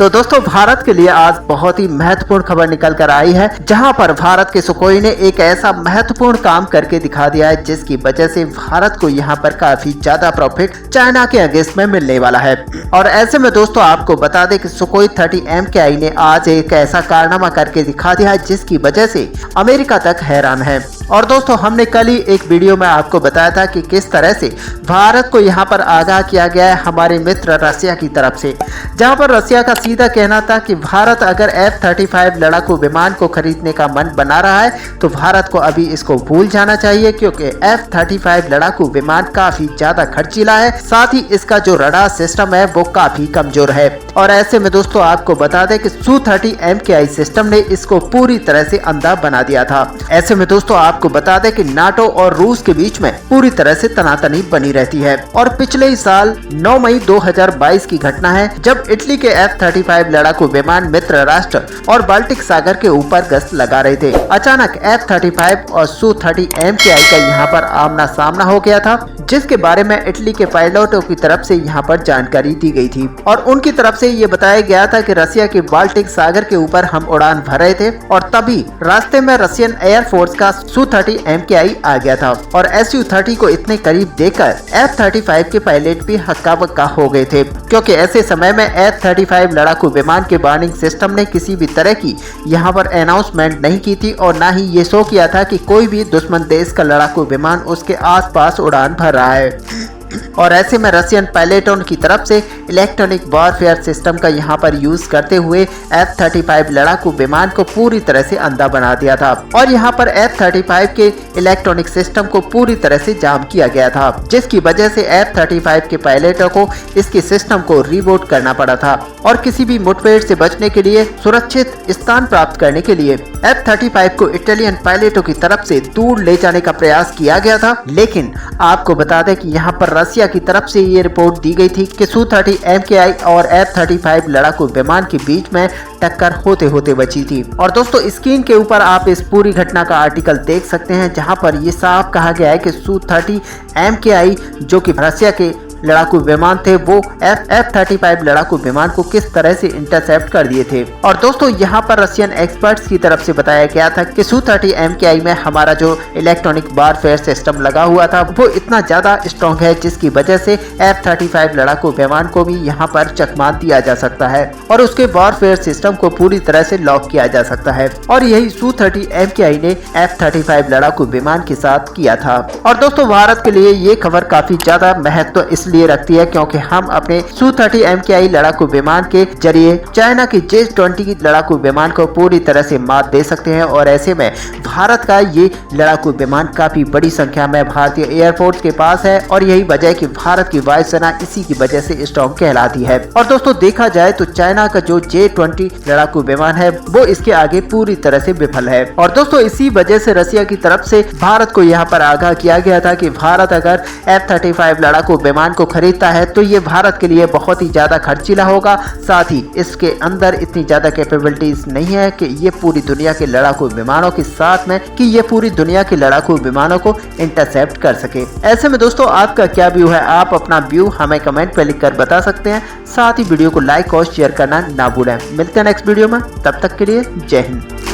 तो दोस्तों भारत के लिए आज बहुत ही महत्वपूर्ण खबर निकल कर आई है, जहां पर भारत के सुखोई ने एक ऐसा महत्वपूर्ण काम करके दिखा दिया है जिसकी वजह से भारत को यहां पर काफी ज्यादा प्रॉफिट चाइना के अगेंस्ट में मिलने वाला है। और ऐसे में दोस्तों आपको बता दें कि सुखोई 30 MKI ने आज एक ऐसा कारनामा करके दिखा दिया है जिसकी वजह से अमेरिका तक हैरान है। और दोस्तों हमने कल ही एक वीडियो में आपको बताया था कि किस तरह से भारत को यहाँ पर आगाह किया गया है हमारे मित्र रसिया की तरफ से, जहाँ पर रसिया का सीधा कहना था कि भारत अगर F-35 लड़ाकू विमान को खरीदने का मन बना रहा है तो भारत को अभी इसको भूल जाना चाहिए, क्योंकि F-35 लड़ाकू विमान काफी ज्यादा खर्चीला है, साथ ही इसका जो रडार सिस्टम है वो काफी कमजोर है। और ऐसे में दोस्तों आपको बता दें कि Su-30 MKI सिस्टम ने इसको पूरी तरह से अंधा बना दिया था। ऐसे में दोस्तों आपको बता दें कि नाटो और रूस के बीच में पूरी तरह से तनातनी बनी रहती है। और पिछले ही साल 9 मई 2022 की घटना है जब इटली के F-35 लड़ाकू विमान मित्र राष्ट्र और बाल्टिक सागर के ऊपर गश्त लगा रहे थे। अचानक F-35 और Su-30 MKI का यहाँ पर आमना सामना हो गया था, जिसके बारे में इटली के पायलटों की तरफ से यहाँ पर जानकारी दी गई थी। और उनकी तरफ से ये बताया गया था कि रसिया के बाल्टिक सागर के ऊपर हम उड़ान भर रहे थे और तभी रास्ते में रशियन एयरफोर्स का Su-30 MKI आ गया था। और Su-30 को इतने करीब देखकर F-35 के पायलट भी हक्का बक्का हो गए थे, क्योंकि ऐसे समय में F-35 लड़ाकू विमान के वार्निंग सिस्टम ने किसी भी तरह की यहाँ पर अनाउंसमेंट नहीं की थी और ना ही ये शो किया था कि कोई भी दुश्मन देश का लड़ाकू विमान उसके आसपास उड़ान भर रहा है। और ऐसे में रशियन पायलटों की तरफ से इलेक्ट्रॉनिक वॉरफेयर सिस्टम का यहाँ पर यूज करते हुए F-35 लड़ाकू विमान को पूरी तरह से अंधा बना दिया था। और यहाँ पर F-35 के इलेक्ट्रॉनिक सिस्टम को पूरी तरह से जाम किया गया था, जिसकी वजह से F-35 के पायलटों को इसके सिस्टम को रिबूट करना पड़ा था। और किसी भी मुठभेड़ से बचने के लिए सुरक्षित स्थान प्राप्त करने के लिए F-35 को इटालियन पायलटों की तरफ से दूर ले जाने का प्रयास किया गया था। लेकिन आपको बता दें कि यहाँ पर रसिया की तरफ से ये रिपोर्ट दी गई थी कि Su-30 MKI और F-35 लड़ाकू विमान के बीच में टक्कर होते होते बची थी। और दोस्तों स्क्रीन के ऊपर आप इस पूरी घटना का आर्टिकल देख सकते हैं, जहां पर ये साफ कहा गया है कि Su-30 MKI जो कि रसिया के लड़ाकू विमान थे वो F-35 लड़ाकू विमान को किस तरह से इंटरसेप्ट कर दिए थे। और दोस्तों यहाँ पर रशियन एक्सपर्ट्स की तरफ से बताया गया था कि Su-30 MKI में हमारा जो इलेक्ट्रॉनिक वॉरफेयर सिस्टम लगा हुआ था वो इतना ज्यादा स्ट्रॉन्ग है, जिसकी वजह से F-35 लड़ाकू विमान को भी यहाँ पर चकमा दिया जा सकता है और उसके वॉरफेयर सिस्टम को पूरी तरह से लॉक किया जा सकता है। और यही Su-30 MKI ने F-35 लड़ाकू विमान के साथ किया था। और दोस्तों भारत के लिए ये खबर काफी ज्यादा महत्व इसलिए रखती है क्योंकि हम अपने Su-30 MKI लड़ाकू विमान के जरिए चाइना की J-20 लड़ाकू विमान को पूरी तरह से मात दे सकते हैं। और ऐसे में भारत का ये लड़ाकू विमान काफी बड़ी संख्या में भारतीय एयरफोर्स के पास है और यही वजह है कि भारत की वायुसेना इसी की वजह से स्ट्रॉन्ग कहलाती है। और दोस्तों देखा जाए तो चाइना का जो J-20 लड़ाकू विमान है वो इसके आगे पूरी तरह से विफल है। और दोस्तों इसी वजह से रसिया की तरफ से भारत को यहाँ पर आगाह किया गया था कि भारत अगर F-35 लड़ाकू विमान को खरीदता है तो ये भारत के लिए बहुत ही ज्यादा खर्चीला होगा, साथ ही इसके अंदर इतनी ज्यादा कैपेबिलिटीज नहीं है कि ये पूरी दुनिया के लड़ाकू विमानों के साथ में कि ये पूरी दुनिया के लड़ाकू विमानों को इंटरसेप्ट कर सके। ऐसे में दोस्तों आपका क्या व्यू है, आप अपना व्यू हमें कमेंट पे लिखकर बता सकते हैं। साथ ही वीडियो को लाइक और शेयर करना ना भूलें। मिलते हैं नेक्स्ट वीडियो में, तब तक के लिए जय हिंद।